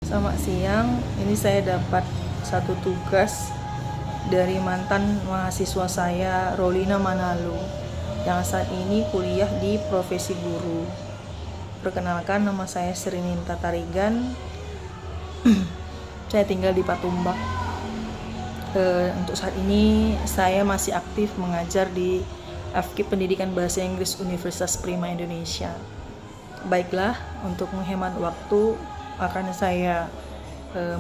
Selamat siang, ini saya dapat satu tugas dari mantan mahasiswa saya, Rolina Manalo, yang saat ini kuliah di profesi guru. Perkenalkan, nama saya Srininta Tarigan. Saya tinggal di Patumbak. Untuk saat ini saya masih aktif mengajar di FKIP Pendidikan Bahasa Inggris Universitas Prima Indonesia. Baiklah, untuk menghemat waktu akan saya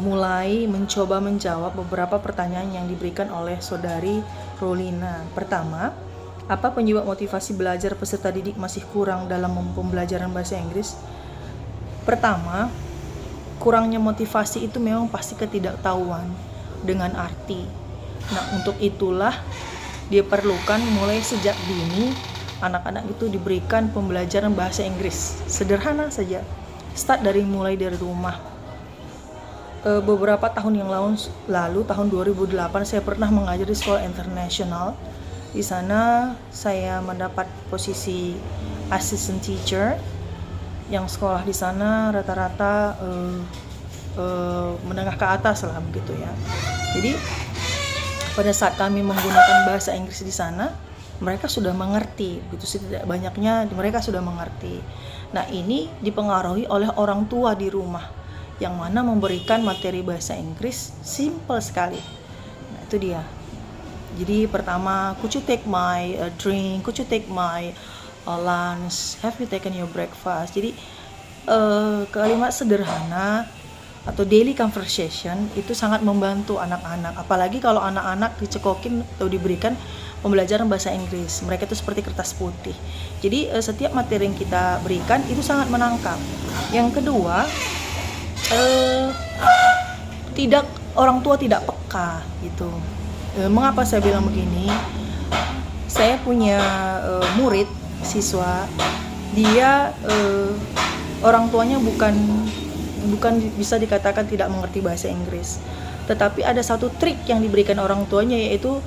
mulai mencoba menjawab beberapa pertanyaan yang diberikan oleh saudari Rolina. Pertama, apa penyebab motivasi belajar peserta didik masih kurang dalam pembelajaran bahasa Inggris? Pertama, kurangnya motivasi itu memang pasti ketidaktahuan dengan arti. Nah, untuk itulah diperlukan mulai sejak dini anak-anak itu diberikan pembelajaran bahasa Inggris. Sederhana saja. Start mulai dari rumah. Beberapa tahun yang lalu, tahun 2008, saya pernah mengajar di sekolah internasional. Di sana saya mendapat posisi assistant teacher, yang sekolah di sana rata-rata menengah ke atas lah begitu ya. Jadi pada saat kami menggunakan bahasa Inggris di sana, mereka sudah mengerti, begitu setidak banyaknya mereka sudah mengerti. Nah, ini dipengaruhi oleh orang tua di rumah yang mana memberikan materi bahasa Inggris simple sekali. Nah, itu dia. Jadi pertama, could you take my drink, could you take my lunch, have you taken your breakfast. Jadi kalimat sederhana atau daily conversation itu sangat membantu anak-anak, apalagi kalau anak-anak dicekokin atau diberikan pembelajaran bahasa Inggris. Mereka itu seperti kertas putih. Jadi setiap materi yang kita berikan itu sangat menangkap. Yang kedua, orang tua tidak peka gitu. Mengapa saya bilang begini? Saya punya murid siswa, dia orang tuanya bukan bisa dikatakan tidak mengerti bahasa Inggris, tetapi ada satu trik yang diberikan orang tuanya, yaitu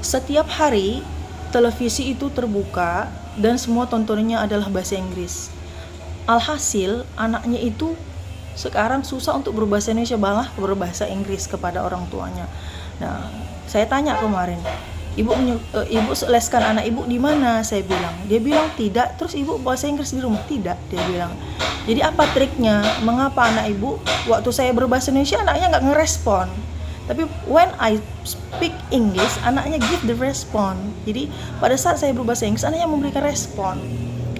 setiap hari televisi itu terbuka dan semua tontonannya adalah bahasa Inggris. Alhasil anaknya itu sekarang susah untuk berbahasa Indonesia, malah berbahasa Inggris kepada orang tuanya. Nah, saya tanya kemarin, ibu leskan anak ibu di mana? Saya bilang. Dia bilang tidak. Terus ibu bahasa Inggris di rumah? Tidak, dia bilang. Jadi apa triknya? Mengapa anak ibu waktu saya berbahasa Indonesia anaknya nggak ngerespon? Tapi when I speak English, anaknya give the response. Jadi pada saat saya berbahasa Inggris, anaknya memberikan respon.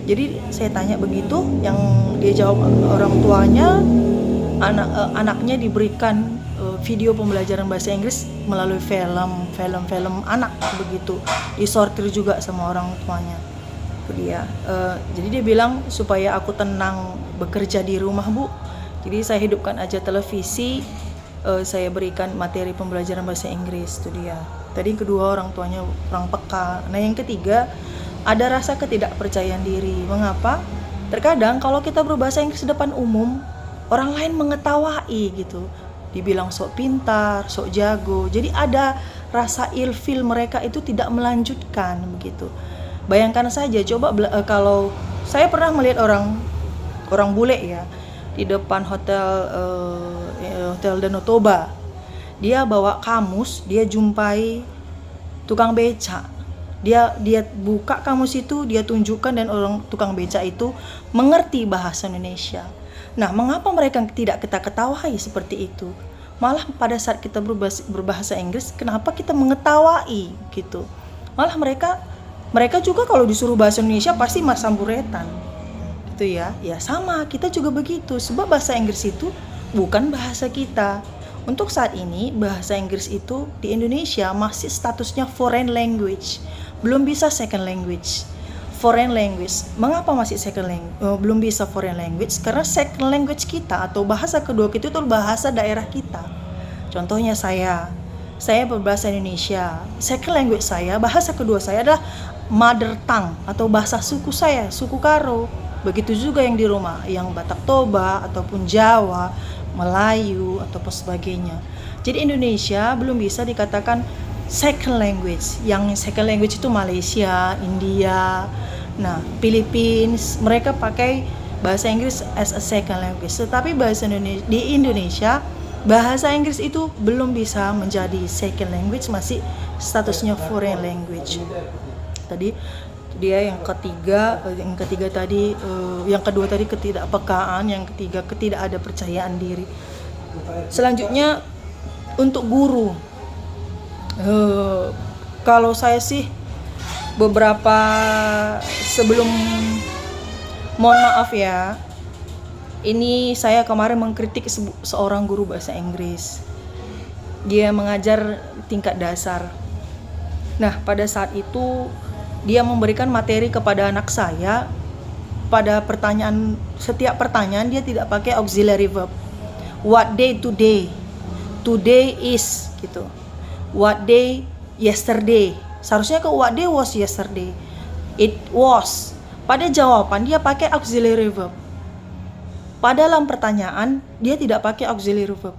Jadi saya tanya begitu, yang dia jawab orang tuanya, anaknya diberikan video pembelajaran bahasa Inggris melalui film anak begitu, disortir juga sama orang tuanya. Itu dia. Jadi dia bilang, supaya aku tenang bekerja di rumah, Bu, jadi saya hidupkan aja televisi, saya berikan materi pembelajaran bahasa Inggris. Itu dia. Tadi kedua, orang tuanya kurang peka. Nah, yang ketiga, ada rasa ketidakpercayaan diri. Mengapa? Terkadang kalau kita berbahasa Inggris di depan umum, orang lain mengetawain gitu, dibilang sok pintar, sok jago. Jadi ada rasa ilfil, mereka itu tidak melanjutkan begitu. Bayangkan saja, coba kalau saya pernah melihat orang bule ya di depan hotel Danau Toba, dia bawa kamus, dia jumpai tukang beca, dia buka kamus itu, dia tunjukkan, dan orang tukang beca itu mengerti bahasa Indonesia. Nah, mengapa mereka tidak kita ketawahi seperti itu? Malah pada saat kita berbahasa Inggris, kenapa kita mengetawahi gitu? Malah mereka juga kalau disuruh bahasa Indonesia pasti samburetan. Itu ya. Ya sama, kita juga begitu. Sebab bahasa Inggris itu bukan bahasa kita. Untuk saat ini bahasa Inggris itu di Indonesia masih statusnya foreign language. Belum bisa second language. Foreign language. Mengapa masih belum bisa foreign language? Karena second language kita atau bahasa kedua kita itu bahasa daerah kita. Contohnya saya berbahasa Indonesia. Second language saya, bahasa kedua saya adalah mother tongue atau bahasa suku saya, suku Karo. Begitu juga yang di rumah, yang Batak Toba ataupun Jawa, Melayu ataupun sebagainya. Jadi Indonesia belum bisa dikatakan second language. Yang second language itu Malaysia, India, nah Philippines, mereka pakai bahasa Inggris as a second language. Tetapi di Indonesia bahasa Inggris itu belum bisa menjadi second language, masih statusnya foreign language. Tadi dia yang ketiga tadi, yang kedua tadi ketidakpekaan, yang ketiga ketidakada percayaan diri. Selanjutnya untuk guru, kalau saya sih beberapa sebelum, mohon maaf ya, ini saya kemarin mengkritik seorang guru bahasa Inggris. Dia mengajar tingkat dasar. Nah, pada saat itu dia memberikan materi kepada anak saya. Pada setiap pertanyaan dia tidak pakai auxiliary verb. What day today? Today is gitu. What day yesterday? Seharusnya ke what day was yesterday. It was. Pada jawaban dia pakai auxiliary verb. Pada dalam pertanyaan dia tidak pakai auxiliary verb.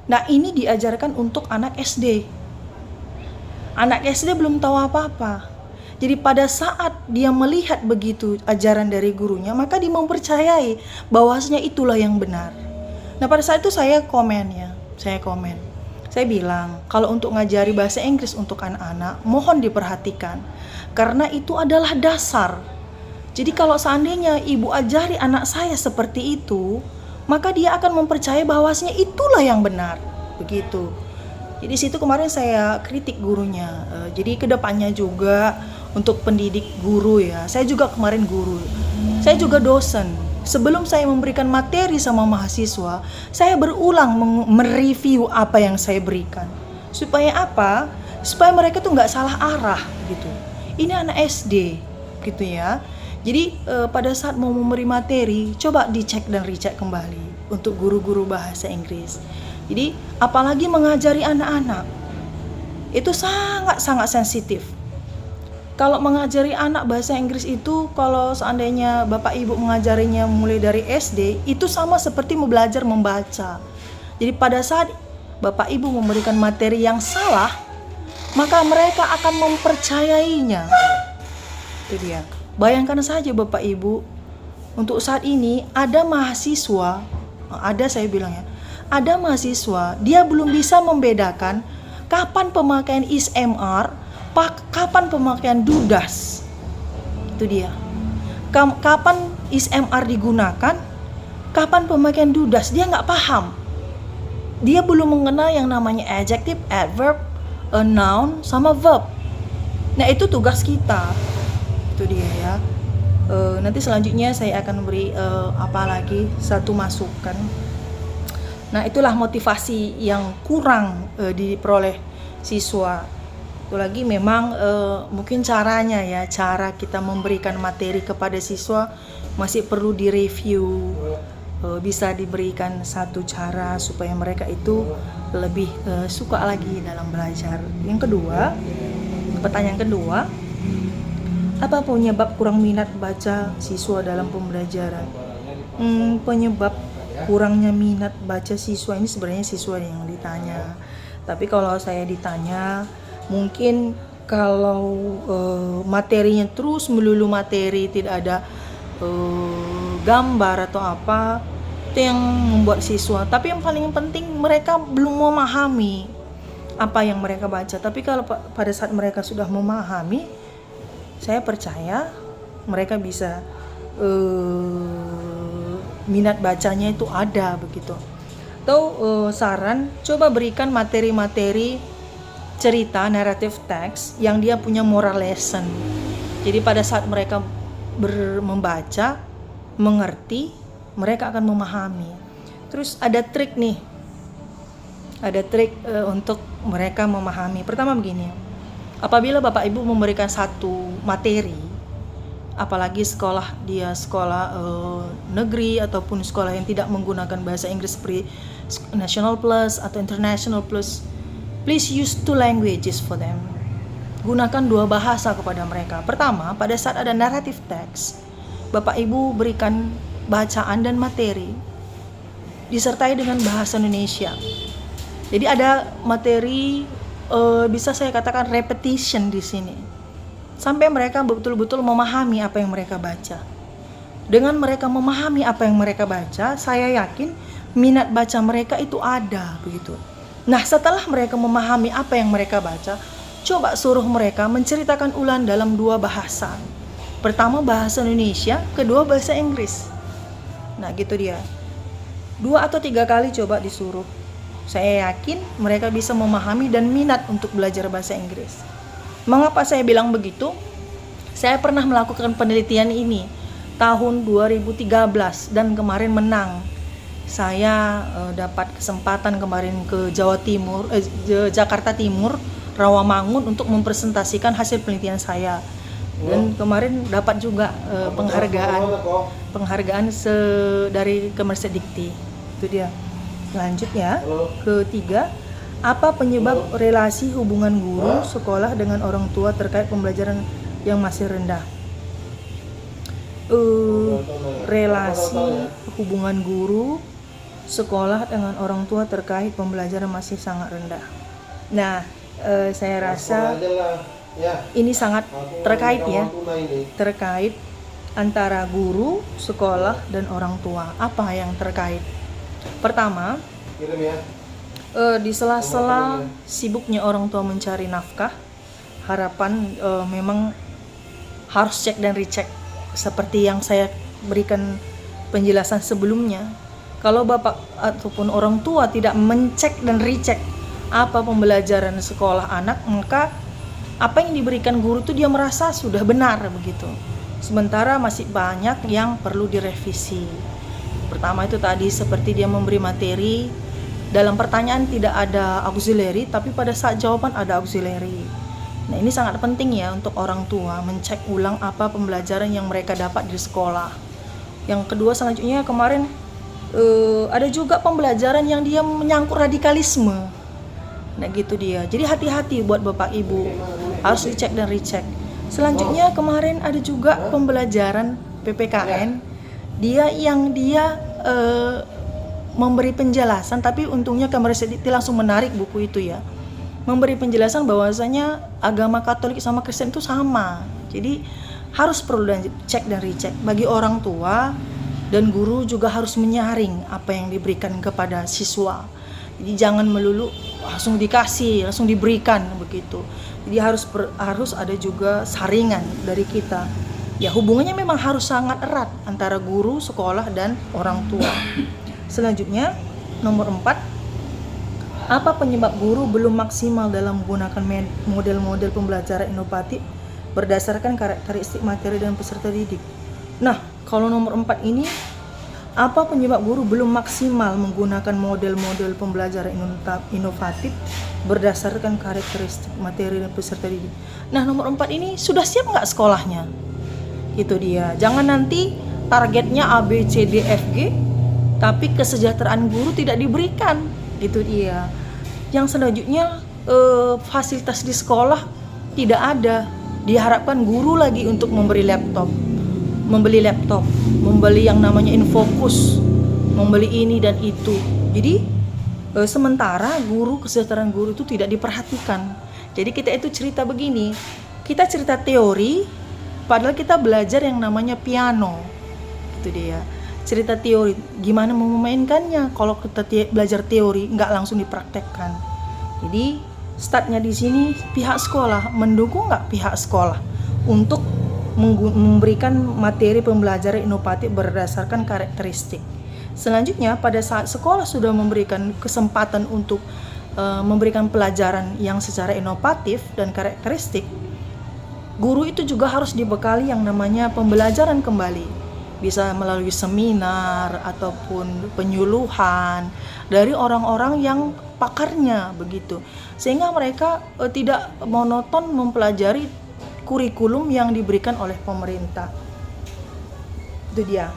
Nah, ini diajarkan untuk anak SD. Anak SD belum tahu apa-apa. Jadi pada saat dia melihat begitu ajaran dari gurunya, maka dia mempercayai bahwasanya itulah yang benar. Nah, pada saat itu saya komen. Saya bilang, kalau untuk ngajari bahasa Inggris untuk anak-anak, mohon diperhatikan. Karena itu adalah dasar. Jadi kalau seandainya ibu ajari anak saya seperti itu, maka dia akan mempercayai bahwasanya itulah yang benar. Begitu. Jadi situ kemarin saya kritik gurunya. Jadi kedepannya juga untuk pendidik guru ya. Saya juga kemarin guru. Saya juga dosen. Sebelum saya memberikan materi sama mahasiswa, saya berulang mereview apa yang saya berikan. Supaya apa? Supaya mereka tuh nggak salah arah gitu. Ini anak SD gitu ya. Jadi pada saat mau memberi materi, coba dicek dan recheck kembali untuk guru-guru bahasa Inggris. Jadi apalagi mengajari anak-anak, itu sangat-sangat sensitif. Kalau mengajari anak bahasa Inggris itu, kalau seandainya Bapak Ibu mengajarinya mulai dari SD, itu sama seperti belajar membaca. Jadi pada saat Bapak Ibu memberikan materi yang salah, maka mereka akan mempercayainya. Itu dia. Bayangkan saja Bapak Ibu, untuk saat ini ada mahasiswa, ada mahasiswa, dia belum bisa membedakan kapan pemakaian is MR, kapan pemakaian dudas. Itu dia. Kapan is MR digunakan, kapan pemakaian dudas, dia nggak paham. Dia belum mengenal yang namanya adjective, adverb, a noun, sama verb. Nah, itu tugas kita. Itu dia ya. Nanti selanjutnya saya akan beri satu masukan. Nah, itulah motivasi yang kurang diperoleh siswa. Itu lagi memang mungkin cara kita memberikan materi kepada siswa masih perlu direview. Bisa diberikan satu cara supaya mereka itu lebih suka lagi dalam belajar. Pertanyaan kedua, apa penyebab kurang minat baca siswa dalam pembelajaran? Penyebab kurangnya minat baca siswa ini sebenarnya siswa yang ditanya. Tapi kalau saya ditanya, mungkin kalau materinya terus melulu materi, tidak ada gambar atau apa, itu yang membuat siswa. Tapi yang paling penting, mereka belum memahami apa yang mereka baca. Tapi kalau pada saat mereka sudah memahami, saya percaya mereka bisa minat bacanya itu ada begitu. Atau saran, coba berikan materi-materi cerita, narrative text yang dia punya moral lesson. Jadi pada saat mereka membaca, mengerti, mereka akan memahami. Terus ada trik nih. Ada trik untuk mereka memahami. Pertama begini. Apabila Bapak Ibu memberikan satu materi, apalagi sekolah negeri ataupun sekolah yang tidak menggunakan bahasa Inggris seperti National Plus atau International Plus, please use 2 languages for them. Gunakan 2 bahasa kepada mereka. Pertama, pada saat ada narrative text, Bapak Ibu berikan bacaan dan materi disertai dengan bahasa Indonesia. Jadi ada materi, bisa saya katakan repetition di sini, sampai mereka betul-betul memahami apa yang mereka baca. Dengan mereka memahami apa yang mereka baca, saya yakin minat baca mereka itu ada begitu. Nah, setelah mereka memahami apa yang mereka baca, coba suruh mereka menceritakan ulang dalam 2 bahasa. Pertama bahasa Indonesia, kedua bahasa Inggris. Nah, gitu dia. 2 atau 3 kali coba disuruh. Saya yakin mereka bisa memahami dan minat untuk belajar bahasa Inggris. Mengapa saya bilang begitu? Saya pernah melakukan penelitian ini tahun 2013 dan kemarin menang. Saya dapat kesempatan kemarin ke Jakarta Timur, Rawamangun untuk mempresentasikan hasil penelitian saya. Dan kemarin dapat juga penghargaan dari Kemerisdikti. Itu dia. Selanjutnya, ketiga, apa penyebab relasi hubungan guru sekolah dengan orang tua terkait pembelajaran yang masih rendah? Relasi hubungan guru sekolah dengan orang tua terkait pembelajaran masih sangat rendah. Nah, saya rasa ini sangat terkait ya, terkait antara guru, sekolah, dan orang tua. Apa yang terkait? Pertama, di sela-sela sibuknya orang tua mencari nafkah, harapan memang harus cek dan recheck. Seperti yang saya berikan penjelasan sebelumnya, kalau bapak ataupun orang tua tidak mencek dan recheck apa pembelajaran sekolah anak, maka apa yang diberikan guru itu dia merasa sudah benar begitu. Sementara masih banyak yang perlu direvisi. Pertama itu tadi seperti dia memberi materi, dalam pertanyaan tidak ada auxiliary, tapi pada saat jawaban ada auxiliary. Nah, ini sangat penting ya untuk orang tua mencek ulang apa pembelajaran yang mereka dapat di sekolah. Yang kedua selanjutnya kemarin ada juga pembelajaran yang dia menyangkut radikalisme. Nah, gitu dia. Jadi hati-hati buat Bapak Ibu, harus dicek dan recheck. Selanjutnya kemarin ada juga pembelajaran PPKN, dia memberi penjelasan, tapi untungnya Kemerisdikti langsung menarik buku itu ya. Memberi penjelasan bahwasanya agama Katolik sama Kristen itu sama. Jadi harus perlu cek dan recheck. Bagi orang tua dan guru juga harus menyaring apa yang diberikan kepada siswa. Jadi jangan melulu langsung dikasih, langsung diberikan begitu. Jadi harus ada juga saringan dari kita. Ya, hubungannya memang harus sangat erat antara guru, sekolah, dan orang tua. Selanjutnya, nomor 4, apa penyebab guru belum maksimal dalam menggunakan model-model pembelajaran inovatif berdasarkan karakteristik materi dan peserta didik? Nah, kalau nomor 4 ini, apa penyebab guru belum maksimal menggunakan model-model pembelajaran inovatif berdasarkan karakteristik materi dan peserta didik? Nah, nomor 4 ini sudah siap nggak sekolahnya? Gitu dia. Jangan nanti targetnya A, B, C, D, F, G, tapi kesejahteraan guru tidak diberikan. Itu dia. Yang selanjutnya fasilitas di sekolah tidak ada. Diharapkan guru lagi untuk membeli laptop, membeli yang namanya Infocus, membeli ini dan itu. Jadi sementara kesejahteraan guru itu tidak diperhatikan. Jadi kita itu cerita begini, kita cerita teori, padahal kita belajar yang namanya piano. Itu dia. Cerita teori, gimana mau memainkannya kalau kita belajar teori nggak langsung dipraktekkan. Jadi startnya di sini pihak sekolah, mendukung nggak pihak sekolah untuk memberikan materi pembelajaran inovatif berdasarkan karakteristik. Selanjutnya pada saat sekolah sudah memberikan kesempatan untuk memberikan pelajaran yang secara inovatif dan karakteristik, guru itu juga harus dibekali yang namanya pembelajaran kembali. Bisa melalui seminar ataupun penyuluhan dari orang-orang yang pakarnya begitu. Sehingga mereka tidak monoton mempelajari kurikulum yang diberikan oleh pemerintah. Itu dia.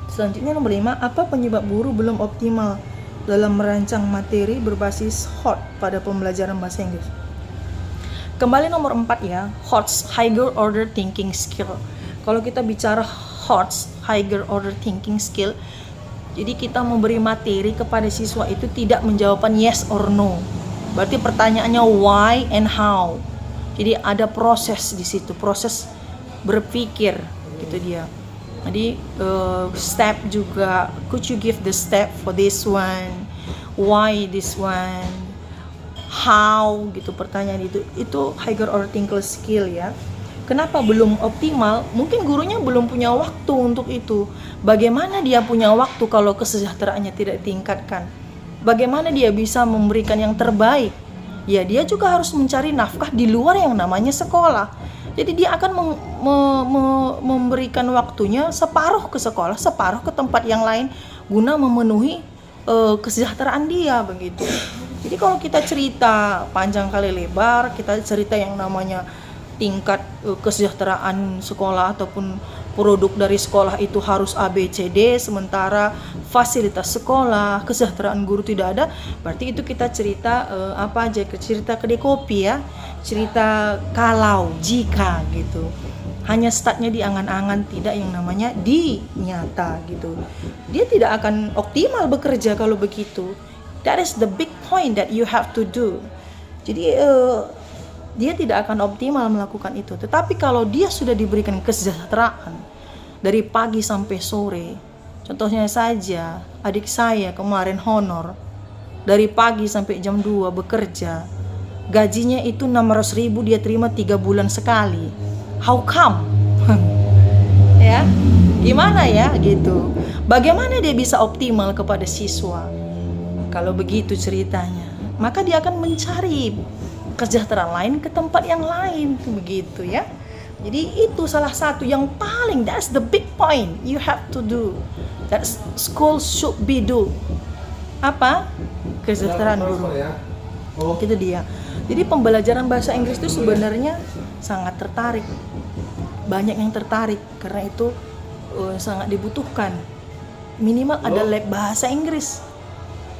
Selanjutnya nomor 5, apa penyebab guru belum optimal dalam merancang materi berbasis HOT pada pembelajaran bahasa Inggris? Kembali nomor 4 ya, HOTS, Higher Order Thinking Skill. Kalau kita bicara HOTS, Higher Order Thinking Skill, jadi kita memberi materi kepada siswa itu tidak menjawabkan yes or no. Berarti pertanyaannya why and how. Jadi ada proses di situ, proses berpikir gitu dia. Jadi step juga, could you give the step for this one, why this one, how gitu, pertanyaan itu higher overthinking skill ya. Kenapa belum optimal? Mungkin gurunya belum punya waktu untuk itu. Bagaimana dia punya waktu kalau kesejahteraannya tidak ditingkatkan? Bagaimana dia bisa memberikan yang terbaik? Ya dia juga harus mencari nafkah di luar yang namanya sekolah. Jadi dia akan memberikan waktunya separuh ke sekolah, separuh ke tempat yang lain guna memenuhi kesejahteraan dia begitu. Jadi kalau kita cerita panjang kali lebar, kita cerita yang namanya tingkat kesejahteraan sekolah ataupun produk dari sekolah itu harus ABCD, sementara fasilitas sekolah, kesejahteraan guru tidak ada, berarti itu kita cerita apa aja, cerita kedai kopi ya, cerita kalau, jika gitu. Hanya startnya di angan-angan, tidak yang namanya di nyata gitu. Dia tidak akan optimal bekerja kalau begitu. That is the big point that you have to do. Jadi dia tidak akan optimal melakukan itu. Tetapi kalau dia sudah diberikan kesejahteraan dari pagi sampai sore, contohnya saja adik saya kemarin honor dari pagi sampai jam 2 bekerja, gajinya itu 600.000 dia terima 3 bulan sekali. How come? Ya, gimana ya gitu. Bagaimana dia bisa optimal kepada siswa? Kalau begitu ceritanya, maka dia akan mencari kesejahteraan lain ke tempat yang lain begitu ya. Jadi itu salah satu yang paling, that's the big point you have to do, that school should be do. Apa? Kesejahteraan guru. Itu dia. Jadi pembelajaran bahasa Inggris itu sebenarnya sangat tertarik, banyak yang tertarik karena itu sangat dibutuhkan. Minimal ada lab bahasa Inggris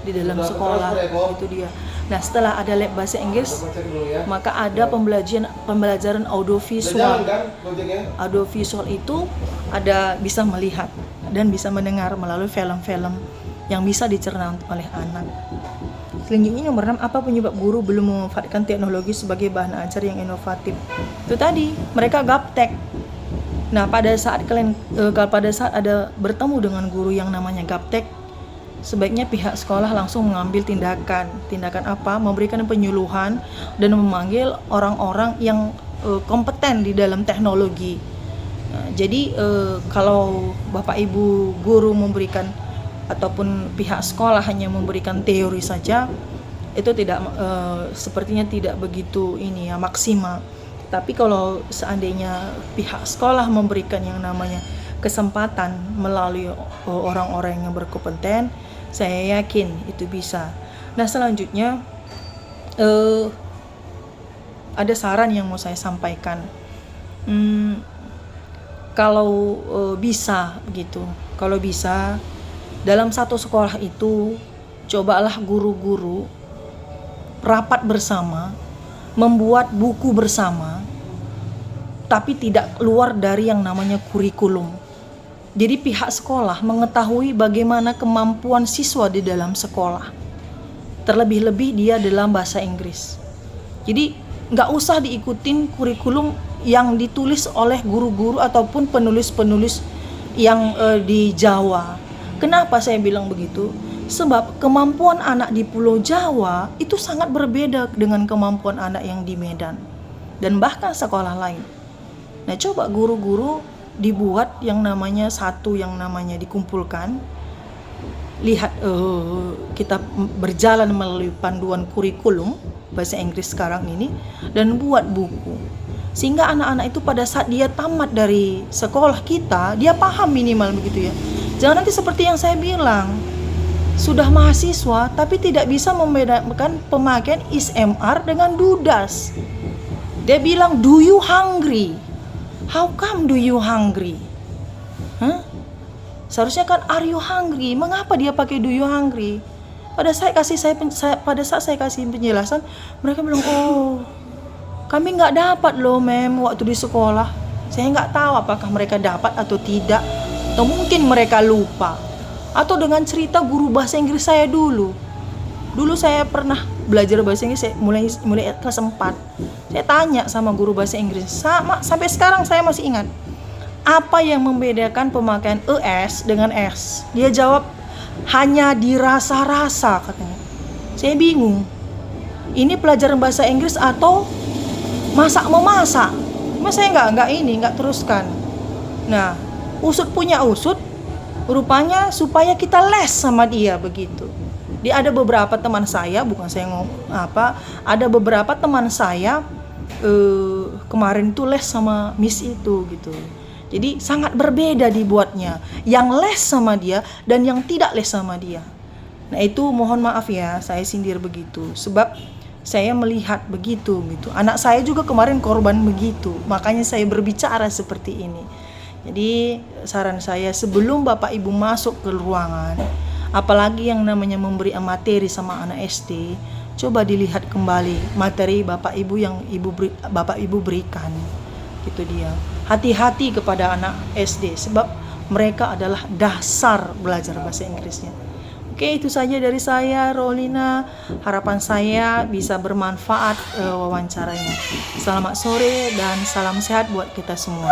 di dalam sekolah, itu dia. Nah setelah ada lab bahasa Inggris, maka ada pembelajaran audiovisual. Audiovisual itu ada bisa melihat dan bisa mendengar melalui film-film yang bisa dicerna oleh anak. Selanjutnya nomor 6, apa penyebab guru belum memanfaatkan teknologi sebagai bahan ajar yang inovatif? Itu tadi, mereka gaptek. Nah pada saat ada bertemu dengan guru yang namanya gaptek, sebaiknya pihak sekolah langsung mengambil tindakan apa? Memberikan penyuluhan dan memanggil orang-orang yang kompeten di dalam teknologi. Nah, jadi kalau Bapak Ibu guru memberikan ataupun pihak sekolah hanya memberikan teori saja, itu tidak sepertinya tidak begitu maksimal. Tapi kalau seandainya pihak sekolah memberikan yang namanya kesempatan melalui orang-orang yang berkompeten, saya yakin itu bisa. Nah selanjutnya ada saran yang mau saya sampaikan. Kalau bisa gitu, kalau bisa dalam satu sekolah itu cobalah guru-guru rapat bersama, membuat buku bersama, tapi tidak keluar dari yang namanya kurikulum. Jadi pihak sekolah mengetahui bagaimana kemampuan siswa di dalam sekolah, terlebih-lebih dia dalam bahasa Inggris. Jadi nggak usah diikutin kurikulum yang ditulis oleh guru-guru ataupun penulis-penulis yang di Jawa. Kenapa saya bilang begitu? Sebab kemampuan anak di Pulau Jawa itu sangat berbeda dengan kemampuan anak yang di Medan dan bahkan sekolah lain. Nah coba guru-guru dibuat yang namanya dikumpulkan, lihat kita berjalan melalui panduan kurikulum bahasa Inggris sekarang ini dan buat buku, sehingga anak-anak itu pada saat dia tamat dari sekolah kita, dia paham minimal begitu ya. Jangan nanti seperti yang saya bilang, sudah mahasiswa tapi tidak bisa membedakan pemakaian ISMR dengan DUDAS. Dia bilang, do you hungry? How come do you hungry? Seharusnya kan are you hungry? Mengapa dia pakai do you hungry? Pada saat saya kasih penjelasan, mereka bilang, oh kami nggak dapat loh mem waktu di sekolah. Saya nggak tahu apakah mereka dapat atau tidak, atau mungkin mereka lupa. Atau dengan cerita guru bahasa Inggris saya dulu saya pernah belajar bahasa Inggris, saya mulai kelas 4. Saya tanya sama guru bahasa Inggris, sampai sekarang saya masih ingat, apa yang membedakan pemakaian ES dengan S? Dia jawab, hanya dirasa-rasa katanya. Saya bingung. Ini pelajaran bahasa Inggris atau masak-memasak? Cuma saya nggak teruskan. Nah, usut punya usut, rupanya supaya kita les sama dia begitu. Dia ada beberapa teman saya, bukan saya ada beberapa teman saya kemarin tuh les sama Miss itu gitu. Jadi sangat berbeda dibuatnya, yang les sama dia dan yang tidak les sama dia. Nah itu mohon maaf ya, saya sindir begitu, sebab saya melihat begitu gitu. Anak saya juga kemarin korban begitu, makanya saya berbicara seperti ini. Jadi saran saya, sebelum Bapak Ibu masuk ke ruangan, apalagi yang namanya memberi materi sama anak SD, coba dilihat kembali materi Bapak Ibu yang Bapak Ibu berikan. Gitu dia. Hati-hati kepada anak SD, sebab mereka adalah dasar belajar bahasa Inggrisnya. Oke, itu saja dari saya, Rolina. Harapan saya bisa bermanfaat wawancaranya. Selamat sore dan salam sehat buat kita semua.